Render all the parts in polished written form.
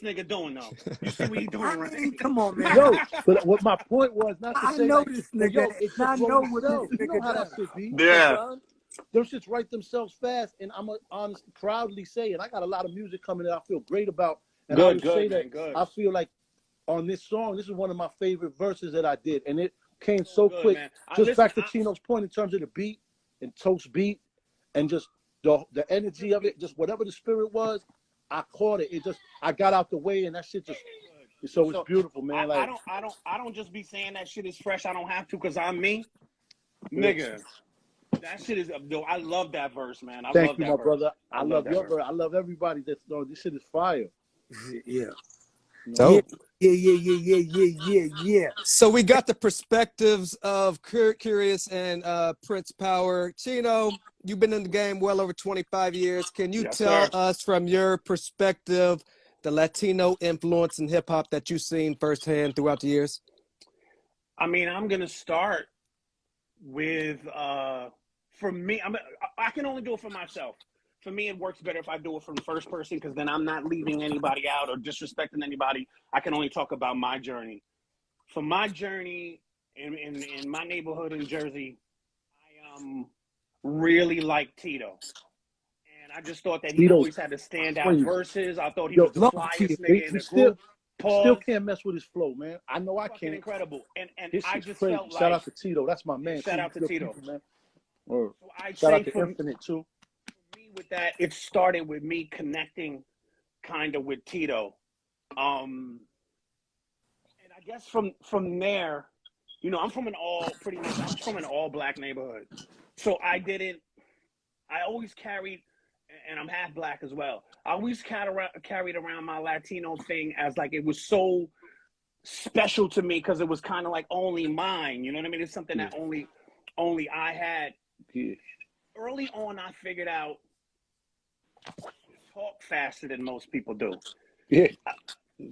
nigga doing though? You see what he doing, right? I mean, come on, man. Yo, but what my point was not to I say know like, this well, nigga. yo, it I just know wrote what itself. this You know nigga how that does. should be. Yeah. Sometimes them shits write themselves fast, and I'm honest, proudly say it. I got a lot of music coming that I feel great about, and I would say that I feel like on this song, this is one of my favorite verses that I did, and it came so quick. Man. Just back to Chino's point in terms of the beat and Toast beat, and just the energy of it, just whatever the spirit was, I caught it. It just I got out the way, and that shit just. So it's beautiful, man. I don't just be saying that shit is fresh. I don't have to because I'm me, nigga. That shit is. Yo, I love that verse, man. Thank you, my brother. I love your verse. I love everybody that's. This shit is fire. Yeah. So, Yeah. So we got the perspectives of Kurious and Prince Power. Chino, you've been in the game well over 25 years. Can you tell us from your perspective the Latino influence in hip hop that you've seen firsthand throughout the years? I mean, I'm gonna start with for me. I can only do it for myself. For me, it works better if I do it from first person because then I'm not leaving anybody out or disrespecting anybody. I can only talk about my journey. For my journey in my neighborhood in Jersey, I really liked Tito. And I just thought that he always had to stand out verses. I thought he was the flyest nigga in the group. Still can't mess with his flow, man. I know I can't. Incredible. And I just crazy. felt like... Shout out to Tito. That's my man. Shout out to Tito. People, man. So I'd shout say out to Infinite, too. For me, with that, it started with me connecting kind of with Tito. And I guess from there, you know, I'm from an all black neighborhood. So I always carried, and I'm half black as well. I always carried around my Latino thing as like it was so special to me because it was kind of like only mine. You know what I mean? It's something that only I had. Yeah. Early on, I figured out talk faster than most people do. Yeah.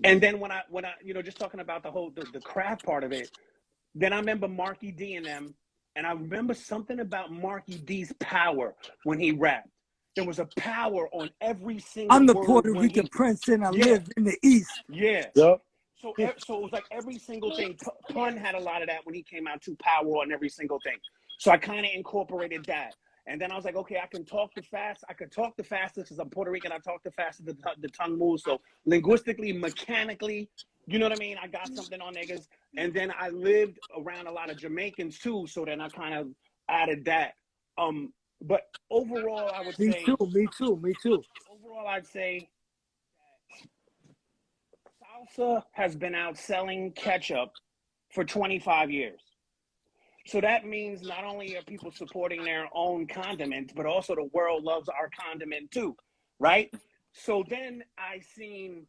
And then when I you know, just talking about the craft part of it, then I remember Marky D and them, and I remember something about Marky D's power when he rapped. There was a power on every single I'm the word Puerto Rican prince and I live in the East. Yeah. Yep. So it was like every single thing. Pun had a lot of that when he came out too, power on every single thing. So I kind of incorporated that. And then I was like, okay, I can talk the fast. I could talk the fastest because I'm Puerto Rican. I talk the fastest, the tongue moves. So linguistically, mechanically, you know what I mean? I got something on niggas. And then I lived around a lot of Jamaicans too. So then I kind of added that. But overall, I would say... Me too. Overall, I'd say salsa has been outselling ketchup for 25 years. So that means not only are people supporting their own condiments, but also the world loves our condiment too, right? So then I seen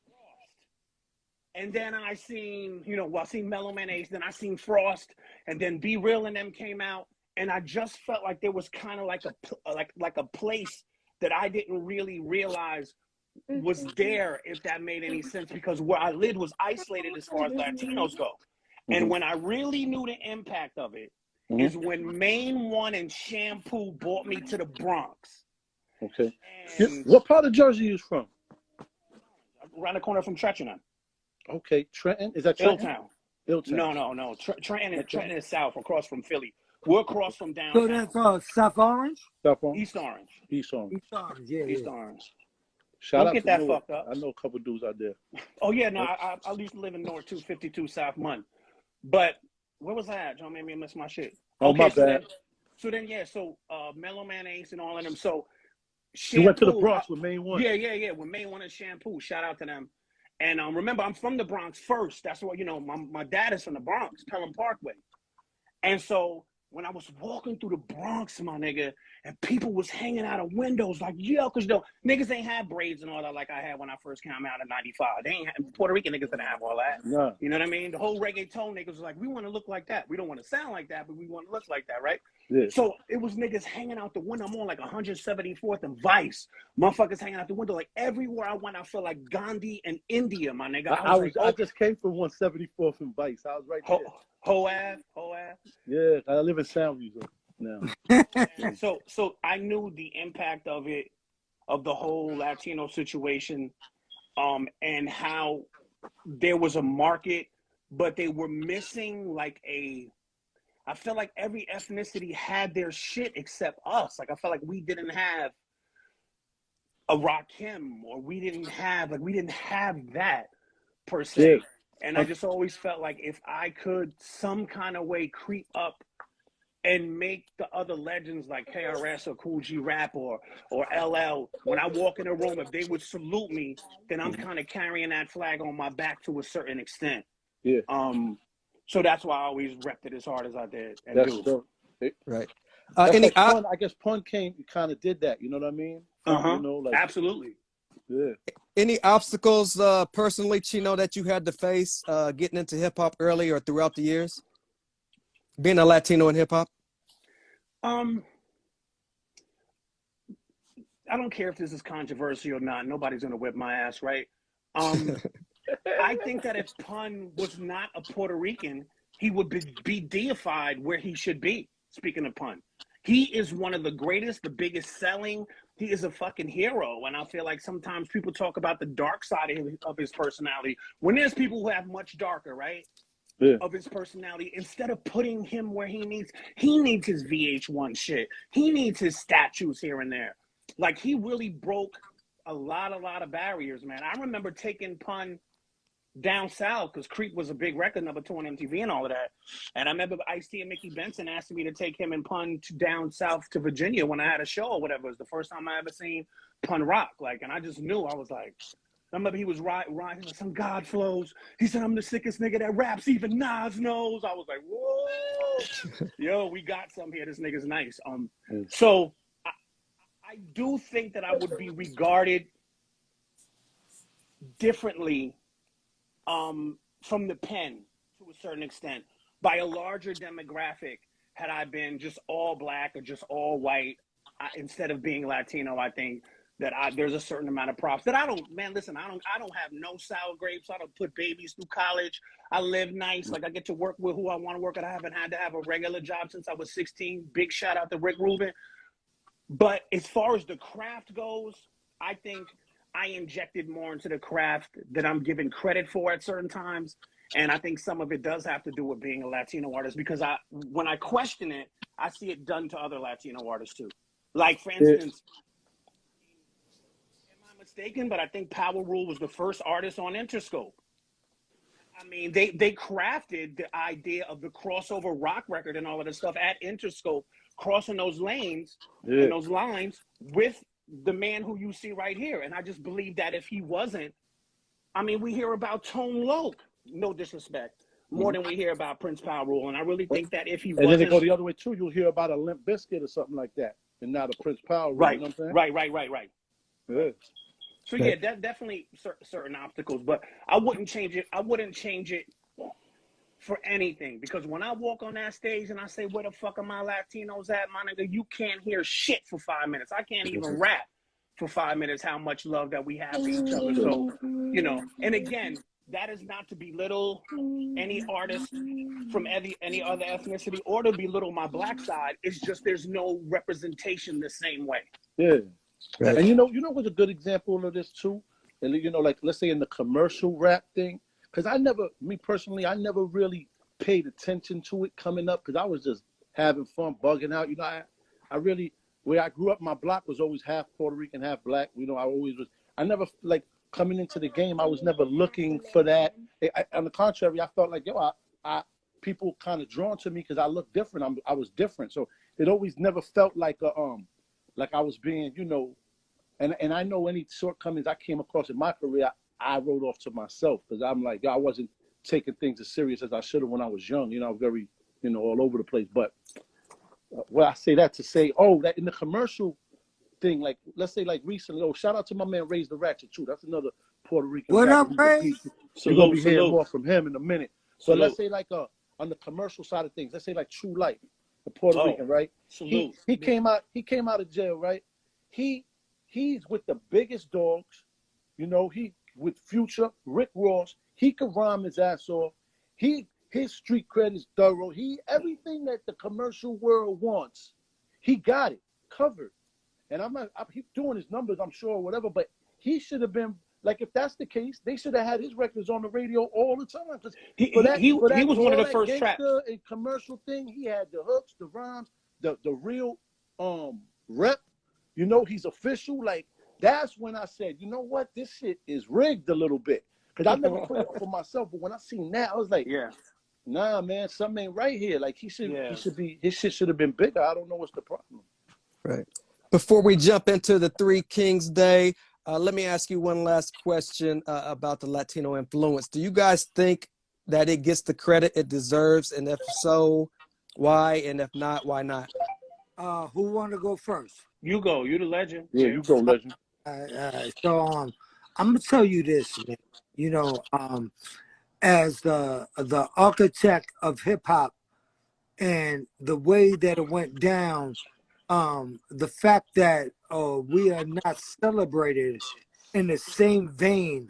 Frost. And then I seen, you know, I seen Mellow Mayonnaise, then I seen Frost, and then Be Real and them came out. And I just felt like there was kind of like a place that I didn't really realize was there, if that made any sense, because where I lived was isolated as far as Latinos go. And when I really knew the impact of it is when Main One and Shampoo brought me to the Bronx. Okay. What part of Jersey are you from? Around the corner from Trenton. Okay. Trenton? Is that Trenton? Illtown. No. Trenton is south, across from Philly. We're across from downtown. So that's South Orange? East Orange. East Orange, yeah. East Orange. Shout Don't out get to that Newark. fucked up. I know a couple dudes out there. Oh, yeah, no, I used to live in North 252 South Munn. But where was I at? John made me miss my shit. Oh, my bad. So Mellow Mayonnaise and all of them. So Shampoo, you went to the Bronx with Main One. Yeah. With Main One and Shampoo. Shout out to them. And remember, I'm from the Bronx first. That's what, you know, my dad is from the Bronx, Pelham Parkway. And so when I was walking through the Bronx, my nigga, and people was hanging out of windows like, yo, because niggas ain't have braids and all that like I had when I first came out in 95. They ain't have, Puerto Rican niggas didn't have all that. No. You know what I mean? The whole reggaeton niggas was like, we want to look like that. We don't want to sound like that, but we want to look like that, right? Yeah. So it was niggas hanging out the window. I'm on like 174th and Vice. Motherfuckers hanging out the window. Like everywhere I went, I felt like Gandhi and India, my nigga. I just came from 174th and Vice. I was right there. Ho Ave. Yeah, I live in Soundview now. So I knew the impact of it, of the whole Latino situation. and how there was a market, but they were missing like I felt like every ethnicity had their shit except us. Like I felt like we didn't have a Rakim, or we didn't have that per se. Yeah. And I just always felt like if I could some kind of way creep up and make the other legends like KRS or Cool G Rap or LL, when I walk in a room, if they would salute me, then I'm kind of carrying that flag on my back to a certain extent. Yeah. So that's why I always repped it as hard as I did. And that's so, right. Like Pun, I guess Pun came, kind of did that. You know what I mean? You know, like, absolutely. Yeah. Any obstacles personally, Chino, that you had to face getting into hip hop early or throughout the years? Being a Latino in hip hop? I don't care if this is controversial or not. Nobody's gonna whip my ass, right? I think that if Pun was not a Puerto Rican, he would be deified where he should be. Speaking of Pun, he is one of the greatest, the biggest selling. He is a fucking hero. And I feel like sometimes people talk about the dark side of his personality when there's people who have much darker, right? Yeah. Of his personality, instead of putting him where he needs his VH1 shit. He needs his statues here and there. Like, he really broke a lot of barriers, man. I remember taking Pun down south because Creep was a big record, #2 on MTV and all of that. And I remember Ice-T and Mickey Benson asking me to take him and Pun down south to Virginia when I had a show or whatever. It was the first time I ever seen Pun rock. Like, and I just knew, I was like, I remember he was riding like some God flows. He said, I'm the sickest nigga that raps, even Nas knows. I was like, whoa, yo, we got some here. This nigga's nice. So I do think that I would be regarded differently from the pen to a certain extent by a larger demographic had I been just all black or just all white. Instead of being Latino, I think that there's a certain amount of props that I don't have no sour grapes. I don't put babies through college. I live nice. Like, I get to work with who I want to work with. I haven't had to have a regular job since I was 16. Big shout out to Rick Rubin. But as far as the craft goes, I think I injected more into the craft that I'm given credit for at certain times. And I think some of it does have to do with being a Latino artist, because when I question it, I see it done to other Latino artists too. Like, for instance, am I mistaken? But I think Power Rule was the first artist on Interscope. I mean, they crafted the idea of the crossover rock record and all of this stuff at Interscope, crossing those lanes and those lines with the man who you see right here. And I just believe that if he wasn't, I mean, we hear about Tone Loc, no disrespect, more than we hear about Prince Power Rule. And I really think that if he wasn't... And then they go the other way too, you'll hear about a Limp Bizkit or something like that, and not a Prince Power Rule. Right, you know what I'm saying? Right. Yeah. So yeah, definitely certain obstacles, but I wouldn't change it. I wouldn't change it for anything, because when I walk on that stage and I say, where the fuck are my Latinos at, my nigga, you can't hear shit for 5 minutes. I can't even rap for 5 minutes how much love that we have for each other. So, you know, and again, that is not to belittle any artist from any other ethnicity or to belittle my black side. It's just there's no representation the same way. Yeah. Right. And you know what's a good example of this too? And you know, like, let's say in the commercial rap thing, because I never really paid attention to it coming up, because I was just having fun, bugging out. You know, I really, where I grew up, my block was always half Puerto Rican, half black. You know, I never, like, coming into the game, I was never looking for that. On the contrary, I felt like, people kind of drawn to me because I looked different. I was different. So it always never felt like I was being, you know, and I know any shortcomings I came across in my career, I wrote off to myself, because I'm like, I wasn't taking things as serious as I should have when I was young. You know, very, you know, all over the place. But I say that to say, that in the commercial thing, like, let's say, like, recently, shout out to my man Raise the Ratchet too. That's another Puerto Rican. What up, Ray? You're gonna be hearing more from him in a minute. So let's say, like, on the commercial side of things, let's say like True Life, the Puerto Rican, right? He came out of jail, right? He's with the biggest dogs, you know. He with Future, Rick Ross. He could rhyme his ass off. His street cred is thorough. Everything that the commercial world wants, he got it covered. And he's doing his numbers, I'm sure, or whatever. But he should have been Like if that's the case, they should have had his records on the radio all the time. Because He for that was one of the first gangster traps. and commercial thing, he had the hooks, the rhymes, the real rep. You know, he's official. Like that's when I said, you know what, this shit is rigged a little bit. Because I never put it up for myself, but when I seen that, I was like, yeah, nah, man, something ain't right here. Like he should be, his shit should have been bigger. I don't know what's the problem. Right. Before we jump into the Three Kings Day, let me ask you one last question about the Latino influence. Do you guys think that it gets the credit it deserves? And if so, why? And if not, why not? Who want to go first? You go. You the legend. Yeah, you go, legend. So I'm gonna tell you this, man. You know, as the architect of hip hop and the way that it went down, the fact that we are not celebrated in the same vein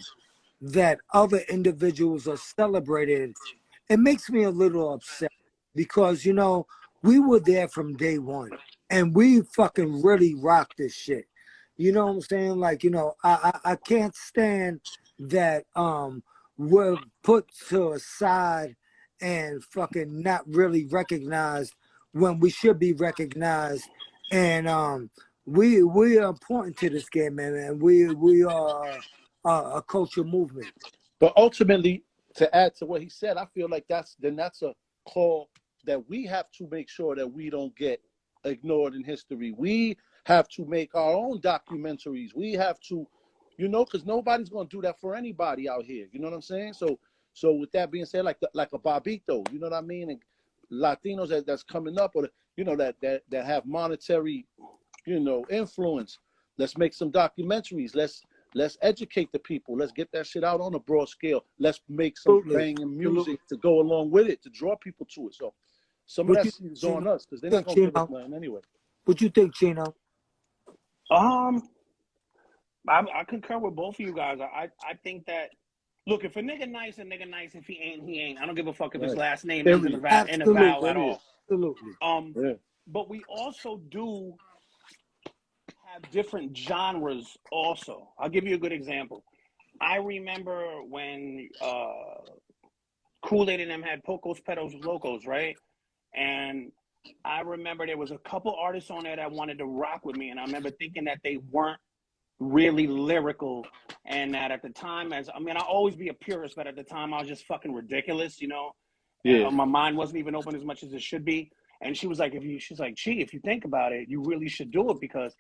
that other individuals are celebrated, it makes me a little upset because, you know, we were there from day one and we fucking really rocked this shit. You know what I'm saying? Like, you know, I can't stand that we're put to a side and fucking not really recognized when we should be recognized. And we are important to this game, man, and we are a culture movement. But ultimately, to add to what he said, I feel like that's a call that we have to make sure that we don't get ignored in history. We have to make our own documentaries. We have to, you know, because nobody's going to do that for anybody out here. You know what I'm saying? So with that being said, like a Bobito, you know what I mean? And Latinos that's coming up, or you know that have monetary, you know, influence. Let's make some documentaries. Let's educate the people. Let's get that shit out on a broad scale. Let's make some banging music to go along with it to draw people to it. So some of that is on us because they're not going to give us nothing anyway. What you think, Chino? I concur with both of you guys. I think that, look, if a nigga nice, a nigga nice. If he ain't, he ain't. I don't give a fuck if his last name is in a vowel at all. Absolutely. But we also do have different genres also. I'll give you a good example. I remember when Kool-Aid and them had Pocos, Pedos, Locos, right? And I remember there was a couple artists on there that wanted to rock with me, and I remember thinking that they weren't really lyrical, and that at the time, I'll always be a purist, but at the time I was just fucking ridiculous, you know? Yeah. My mind wasn't even open as much as it should be. And she was like, she's like, Chi, if you think about it, you really should do it, because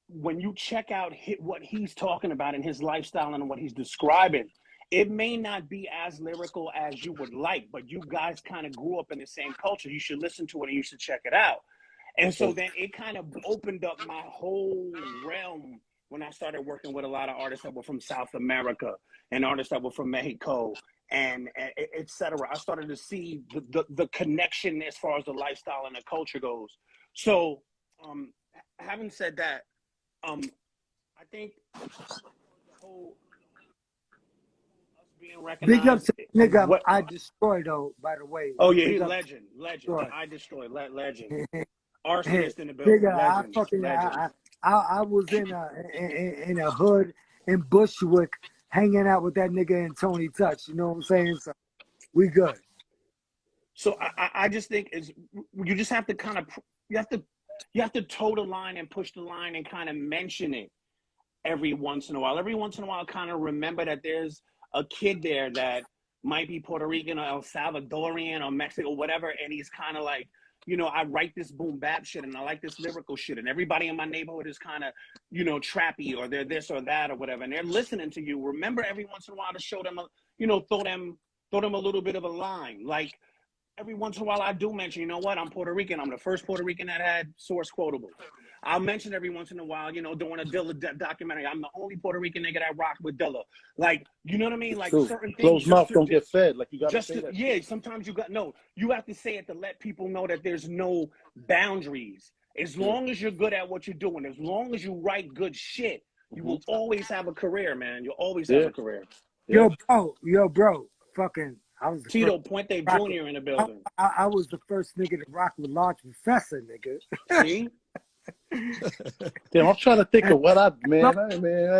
when you check out what he's talking about in his lifestyle and what he's describing, it may not be as lyrical as you would like, but you guys kind of grew up in the same culture. You should listen to it and you should check it out. And so then it kind of opened up my whole realm when I started working with a lot of artists that were from South America and artists that were from Mexico and et cetera. I started to see the connection as far as the lifestyle and the culture goes. So having said that, I think the whole being recognized. Big up to nigga I Destroy, though, by the way. Oh yeah, he's legend. I Destroy, legend. Arsonist in the building. Nigga, I was in a hood in Bushwick hanging out with that nigga and Tony Touch. You know what I'm saying? So we good. So I just think you just have to kind of you have to toe the line and push the line and kind of mention it every once in a while. Every once in a while, kind of remember that there's a kid there that might be Puerto Rican or El Salvadorian or Mexico, whatever, and he's kind of like, you know, I write this boom bap shit and I like this lyrical shit, and everybody in my neighborhood is kind of, you know, trappy or they're this or that or whatever, and they're listening to you. Remember every once in a while to show them, throw them a little bit of a line. Like every once in a while I do mention, you know what, I'm Puerto Rican. I'm the first Puerto Rican that had source quotable. I'll mention every once in a while, you know, doing a Dilla documentary. I'm the only Puerto Rican nigga that rocked with Dilla. Like, you know what I mean? Like certain things. Closed mouth don't get fed. Like you got to say that. Yeah, sometimes you have to say it to let people know that there's no boundaries. As long as you're good at what you're doing, as long as you write good shit, you will always have a career, man. You'll always have a career. Yo, bro, fucking. I was Tito Puente Jr. in the building. I was the first nigga to rock with Large Professor, nigga. Damn, I'm trying to think of what I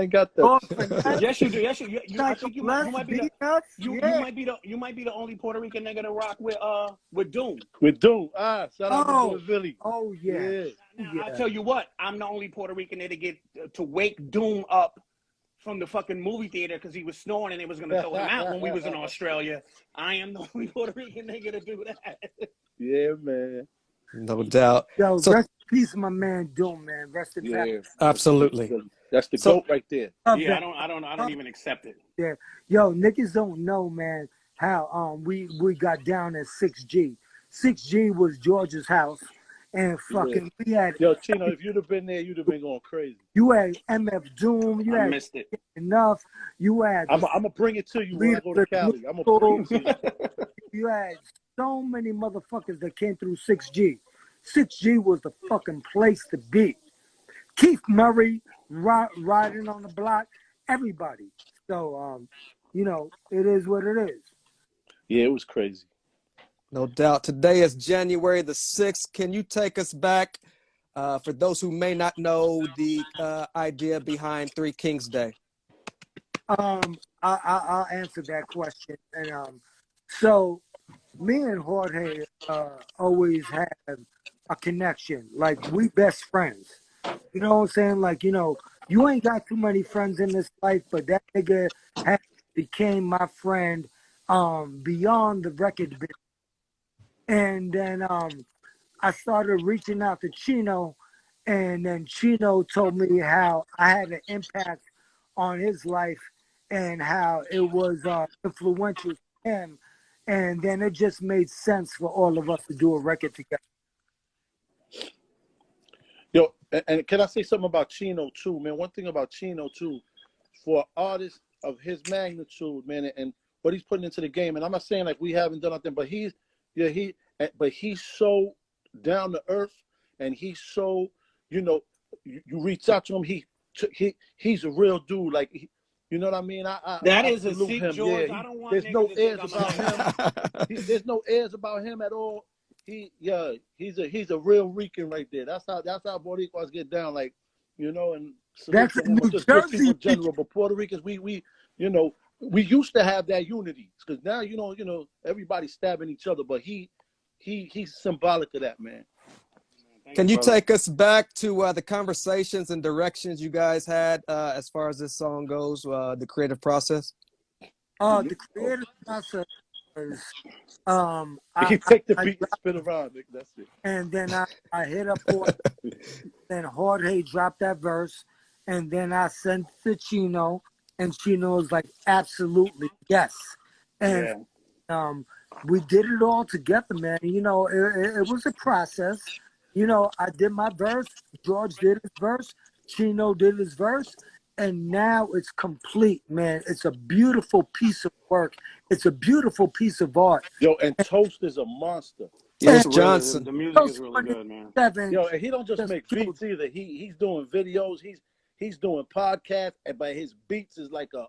ain't got the. Yes, you do. Yes, you. I think you might be the. You might be the only Puerto Rican nigga to rock with Doom. With Doom. Shout out to Billy. Oh yeah. Now I tell you what, I'm the only Puerto Rican nigga to get to wake Doom up from the fucking movie theater because he was snoring and they was gonna throw him out when we was in Australia. I am the only Puerto Rican nigga to do that. Yeah, man. No doubt. Yo, rest in peace, my man Doom, man. Rest in peace. Absolutely. That's the GOAT right there. Yeah, I don't even accept it. Yeah. Yo, niggas don't know, man, how we got down at 6G. 6G was George's house. And fucking we had Chino, if you'd have been there, you'd have been going crazy. You had MF Doom, you had missed it. Enough, you had I'm gonna bring it to you when I go to Cali. I'm gonna bring it to you. You had so many motherfuckers that came through 6G. 6G was the fucking place to be. Keith Murray riding on the block, everybody. So it is what it is. Yeah, it was crazy. No doubt. Today is January the 6th. Can you take us back, for those who may not know the idea behind Three Kings Day? I'll answer that question. And so me and Jorge always have a connection. Like, we best friends. You know what I'm saying? Like, you ain't got too many friends in this life, but that nigga became my friend beyond the record business. And then I started reaching out to Chino, and then Chino told me how I had an impact on his life and how it was influential to him. And then it just made sense for all of us to do a record together. Yo, and can I say something about Chino too, man? One thing about Chino too, for artists of his magnitude, man, and what he's putting into the game, and I'm not saying like we haven't done nothing, but he's so down to earth, and he's so, you reach out to him, he's a real dude, like, you know what I mean? That is a sick George. I don't want there's no airs about him. There's no airs about him at all. He's a real Rican right there. That's how Boricuas get down, like, and that's just good people in general. But Puerto Ricans, we used to have that unity, because now everybody's stabbing each other, but he's symbolic of that, man. Can you take us back to the conversations and directions you guys had as far as this song goes, the creative process? The creative process was, you take the beat and spin around, Nick. That's it. And then I hit up Jorge, then Jorge dropped that verse, and then I sent it to Chino, and Chino was like, absolutely, yes. And we did it all together, man. It was a process. I did my verse, George did his verse, Chino did his verse, and now it's complete, man. It's a beautiful piece of work. It's a beautiful piece of art. Yo, and Toast is a monster. Yes, Johnson. The music is really good, man. Yo, and he don't just make beats either. He's doing videos. He's doing podcasts, but his beats is like a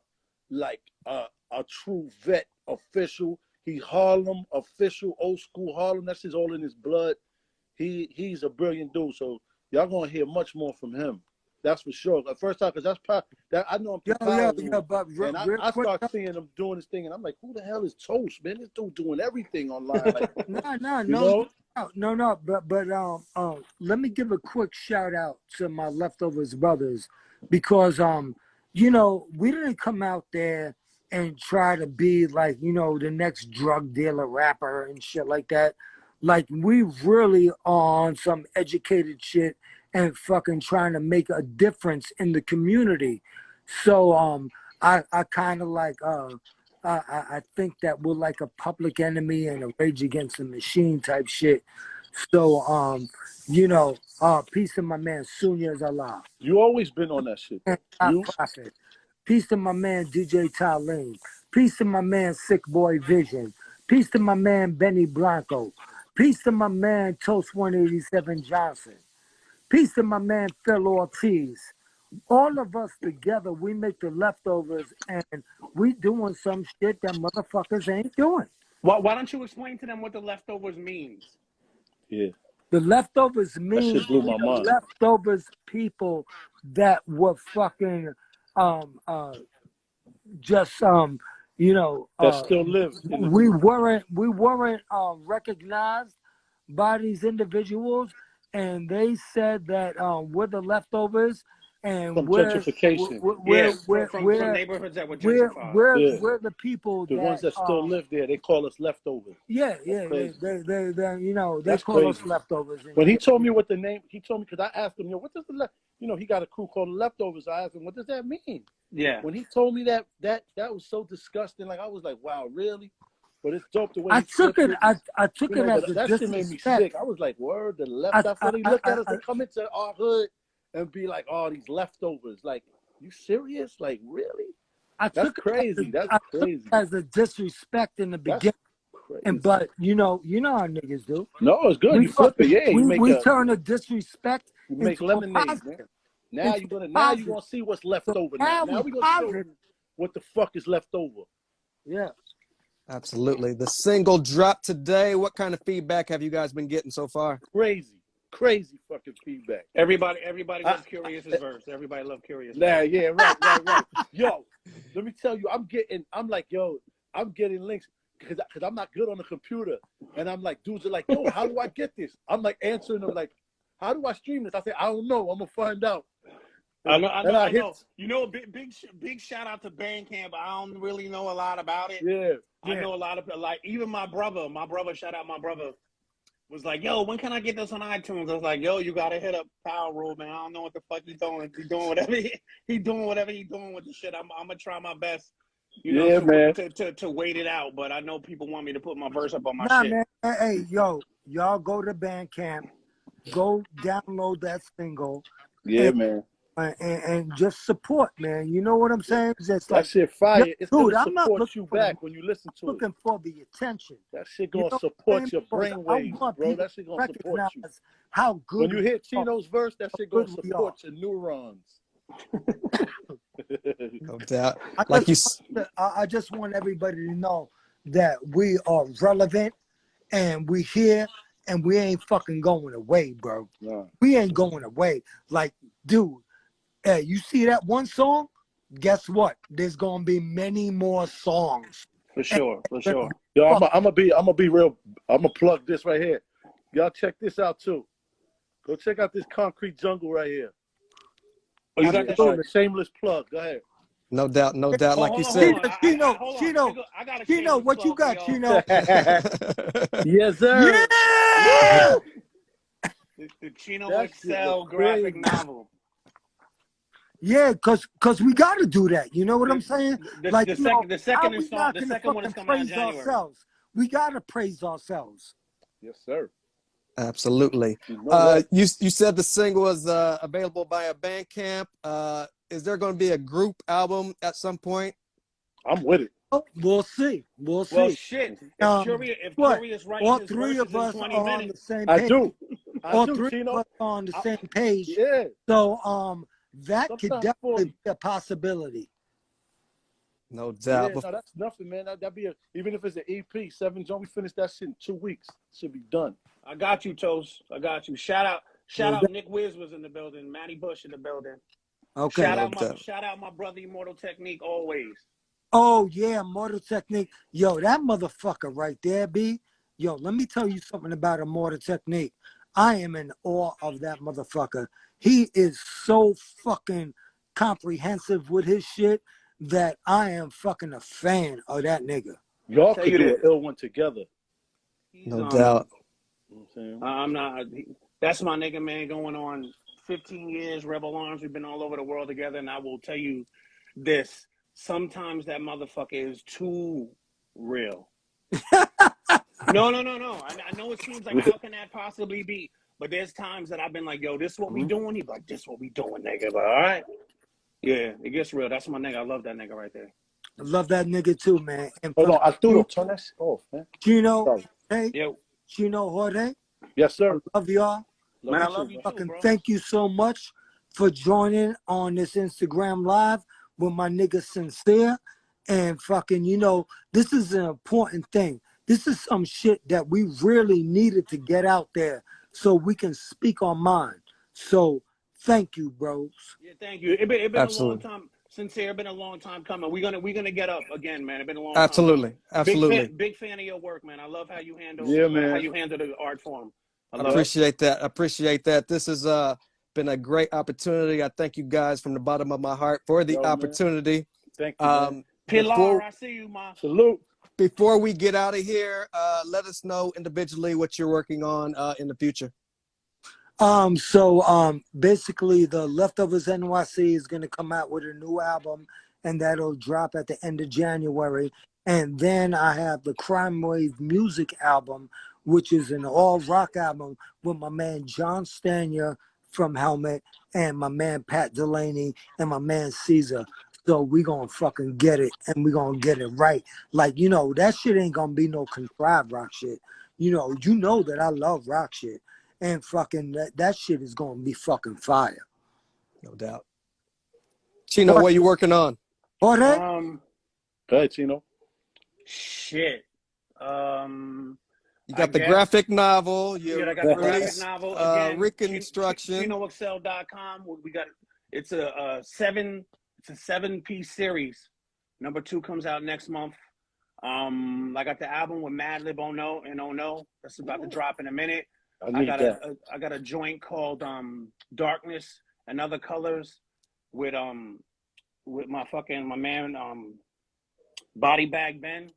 true vet official. He Harlem official, old school Harlem. That's all in his blood. He's a brilliant dude. So y'all gonna hear much more from him. That's for sure. The first time, because I know him. And I start seeing him doing this thing, and I'm like, who the hell is Toast, man? This dude doing everything online. Like, No. But let me give a quick shout out to my Leftovers brothers, because we didn't come out there and try to be like, the next drug dealer rapper and shit like that. Like, we really on some educated shit and fucking trying to make a difference in the community. So I kind of like I think that we're like a Public Enemy and a Rage Against the Machine type shit. So peace to my man Sunyas Allah. You always been on that shit. Peace to my man DJ Talene. Peace to my man Sick Boy Vision. Peace to my man Benny Blanco. Peace to my man Toast 187 Johnson. Peace to my man Phil Ortiz. All of us together, we make the Leftovers, and we doing some shit that motherfuckers ain't doing. Why don't you explain to them what the Leftovers means? Yeah. The leftovers That mean shit blew my the mind. leftovers people that were fucking just you know That still lives in the we weren't recognized by these individuals, and they said that we're the leftovers, and from gentrification. From neighborhoods that were gentrified. we're the people The that ones that still live there, they call us leftovers. they you know they That's call crazy. us leftovers. When he told me what the name, he told me, because I asked him, what does the he got a crew called the Leftovers. I asked him, what does that mean? Yeah. When he told me that was so disgusting. Like, I was like, wow, really? But it's dope the way I took it. I took it as a that shit made me sick. I was like, word, the left. That's what they look at us. They come into our hood and be like, oh, these leftovers. Like, you serious? Like, really? That's crazy. That's crazy. As a disrespect in the beginning. But you know how niggas do. No, it's good. You flip it, yeah. We turn a disrespect. You make lemonade, man. Now you're gonna see what's left over. Now we're gonna show you what the fuck is left over. Yeah. Absolutely. The single dropped today. What kind of feedback have you guys been getting so far? Crazy fucking feedback. Everybody loves Kurious's verse. Everybody loves Kurious. Nah, yeah, right. Yo, let me tell you, I'm getting links because I'm not good on the computer, and I'm like, dudes are like, yo, how do I get this? I'm like answering them like, how do I stream this? I say, I don't know. I'm gonna find out. I know. You know, big shout out to Bandcamp. I don't really know a lot about it. Yeah. I know a lot of, like, even my brother, shout out my brother, was like, yo, when can I get this on iTunes? I was like, yo, you gotta hit up Power Rule, man. I don't know what the fuck he's doing. He's doing whatever he's doing with the shit. I'm gonna try my best, to wait it out. But I know people want me to put my verse up on my shit. Man. Hey, yo, y'all go to Bandcamp, go download that single. Yeah, man. And just support, man. You know what I'm saying? Just that shit fire. It's dude, gonna I'm not support you back when you listen to it. Looking for the attention. That shit gonna support your brainwaves, bro. That shit gonna support you. How good when you hear Chino's verse, that shit gonna support your neurons. No doubt. I just want everybody to know that we are relevant and we here and we ain't fucking going away, bro. No. We ain't going away. Like, dude. Hey, you see that one song? Guess what? There's gonna be many more songs. For sure. Yo, I'm gonna be real. I'm gonna plug this right here. Y'all check this out too. Go check out this Concrete Jungle right here. Oh, you got the shameless plug. Go ahead. No doubt. Like you said. Chino, what you got, Chino? Yes, sir. Yeah! The Chino Excel graphic novel. Yeah, cause we got to do that. You know what I'm saying? The second one is coming out in January. Ourselves. We got to praise ourselves. Yes, sir. Absolutely. You said the single was available via Bandcamp. Is there going to be a group album at some point? I'm with it. Oh, we'll see. Well, shit. If Kurious writes all his three of us in 20 are minutes, on the same page. I do. All three of us are on the same page. Yeah. So that Sometimes could definitely be a possibility. No doubt. Yeah, no, that's nothing, man. That'd be even if it's an EP, 7 John, we finish that shit in 2 weeks. Should be done. I got you, Toast. I got you. Shout out Nick Wiz was in the building. Matty Bush in the building. Okay. Shout out my brother Immortal Technique always. Oh yeah, Immortal Technique. Yo, that motherfucker right there, B. Yo, let me tell you something about Immortal Technique. I am in awe of that motherfucker. He is so fucking comprehensive with his shit that I am fucking a fan of that nigga. Y'all could do an ill one together. No doubt. I'm not. That's my nigga, man. Going on 15 years, Rebel Arms. We've been all over the world together, and I will tell you this: sometimes that motherfucker is too real. No. I know it seems like, how can that possibly be? But there's times that I've been like, yo, this is what we doing. He's like, this is what we doing, nigga. But all right. Yeah, it gets real. That's my nigga. I love that nigga right there. I love that nigga too, man. And hold on, Arturo, turn that shit off, man. Chino, hey, yo. Chino Jorge. Yes, sir. I love y'all. Man, I love you fucking too, bro. Thank you so much for joining on this Instagram live with my nigga Sin-seer. And fucking, this is an important thing. This is some shit that we really needed to get out there so we can speak our mind. So thank you, bros. Yeah, thank you. It been a long time. Sin-seer, been a long time coming. We're gonna get up again, man. It's been a long time. Absolutely. Big fan of your work, man. I love how you handle how you handle the art form. I appreciate that. I appreciate that. This has been a great opportunity. I thank you guys from the bottom of my heart for the opportunity. Man. Thank you. Man. Pilar, I see you, ma. Salute. Before we get out of here, let us know individually what you're working on in the future. Basically the Leftovers NYC is gonna come out with a new album, and that'll drop at the end of January. And then I have the Crime Wave music album, which is an all rock album with my man John Stanya from Helmet and my man Pat Delaney and my man Caesar. So we gonna fucking get it, and we gonna get it right. Like, you know, that shit ain't gonna be no contrived rock shit. You know that I love rock shit. And fucking that shit is gonna be fucking fire. No doubt. Chino, what are you working on? Go ahead, Chino. Shit. You got the graphic novel. I got the graphic novel again. Reconstruction. ChinoExcel.com. We got it's a 7-piece series. Number 2 comes out next month. I got the album with Madlib Oh No. That's about to drop in a minute. I got a joint called Darkness and Other Colors with my man Body Bag Ben.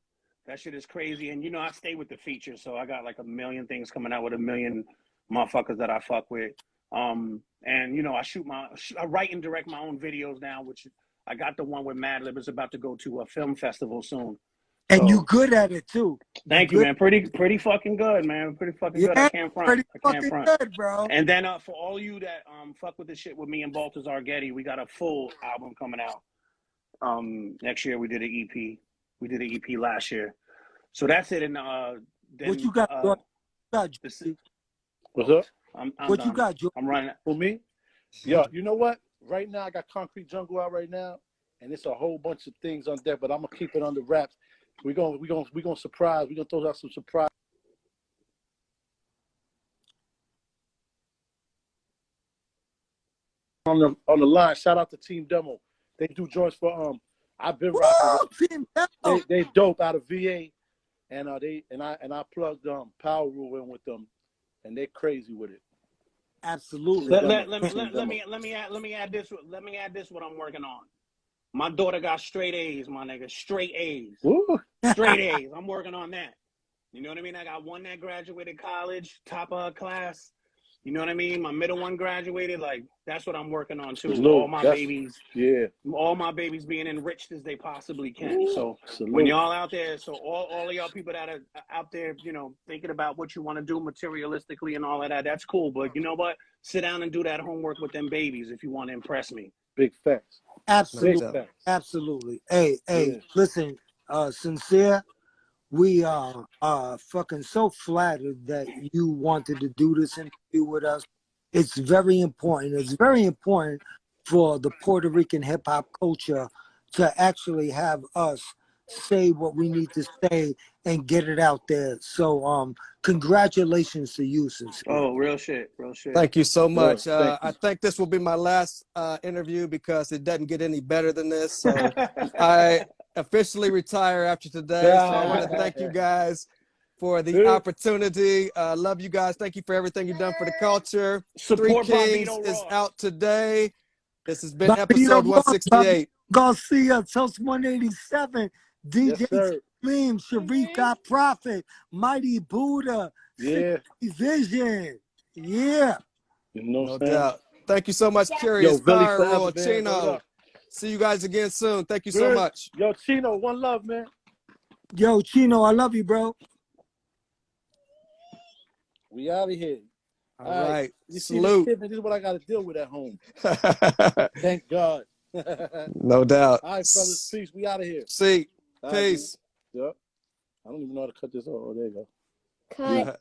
That shit is crazy. And I stay with the feature, so I got like a million things coming out with a million motherfuckers that I fuck with. And I write and direct my own videos now, which I got the one with Madlib. It's about to go to a film festival soon. And you good at it too. Thank you, man. Pretty fucking good, man. Pretty fucking good. I can't front. Good, bro. And then for all you that fuck with the shit with me and Baltazar Getty, we got a full album coming out. Next year we did an EP. We did an EP last year. So that's it. And then, what you got? What's up? What done. You got, Joe? I'm running. For me? Yeah, you know what? Right now I got Concrete Jungle out right now, and it's a whole bunch of things on deck, but I'm gonna keep it under wraps. We're gonna surprise. We're gonna throw out some surprise. On the line, shout out to Team Demo. They do joints for I've been rocking. They dope out of VA, and I plugged Power Rule in with them, and they're crazy with it. Absolutely. Let me add this. Let me add this. What I'm working on. My daughter got straight A's, my nigga. Straight A's. Woo. Straight A's. I'm working on that. You know what I mean? I got one that graduated college, top of her class. You know what I mean? My middle one graduated. Like, that's what I'm working on too. All my babies being enriched as they possibly can. So when y'all out there, so all of y'all people that are out there, thinking about what you want to do materialistically and all of that, that's cool. But you know what? Sit down and do that homework with them babies if you want to impress me. Big facts. Absolutely. Hey, listen, Sin-seer, we are fucking so flattered that you wanted to do this interview with us. It's very important. It's very important for the Puerto Rican hip hop culture to actually have us say what we need to say and get it out there. So congratulations to you, Sin-seer. Oh, real shit. Thank you so much. I think this will be my last interview because it doesn't get any better than this. So I officially retire after today. So I want to thank you guys for the opportunity. Love you guys. Thank you for everything you've done for the culture. Support 3 Kings Bobito is Ross. out today. This has been episode 168. Garcia, Toast 187, DJ Yes, Slim, Sharif Got Prophet, Mighty Buddha, Vision. Yeah. No doubt. Thank you so much, Kurious, Power Rule, Chino. See you guys again soon. Thank you so much. Yo, Chino, one love, man. Yo, Chino, I love you, bro. We out of here. All right. You Salute. See this is what I got to deal with at home. Thank God. No doubt. All right, fellas. Peace. We out of here. See. All Peace. Right, yep. I don't even know how to cut this off. Oh, there you go. Cut.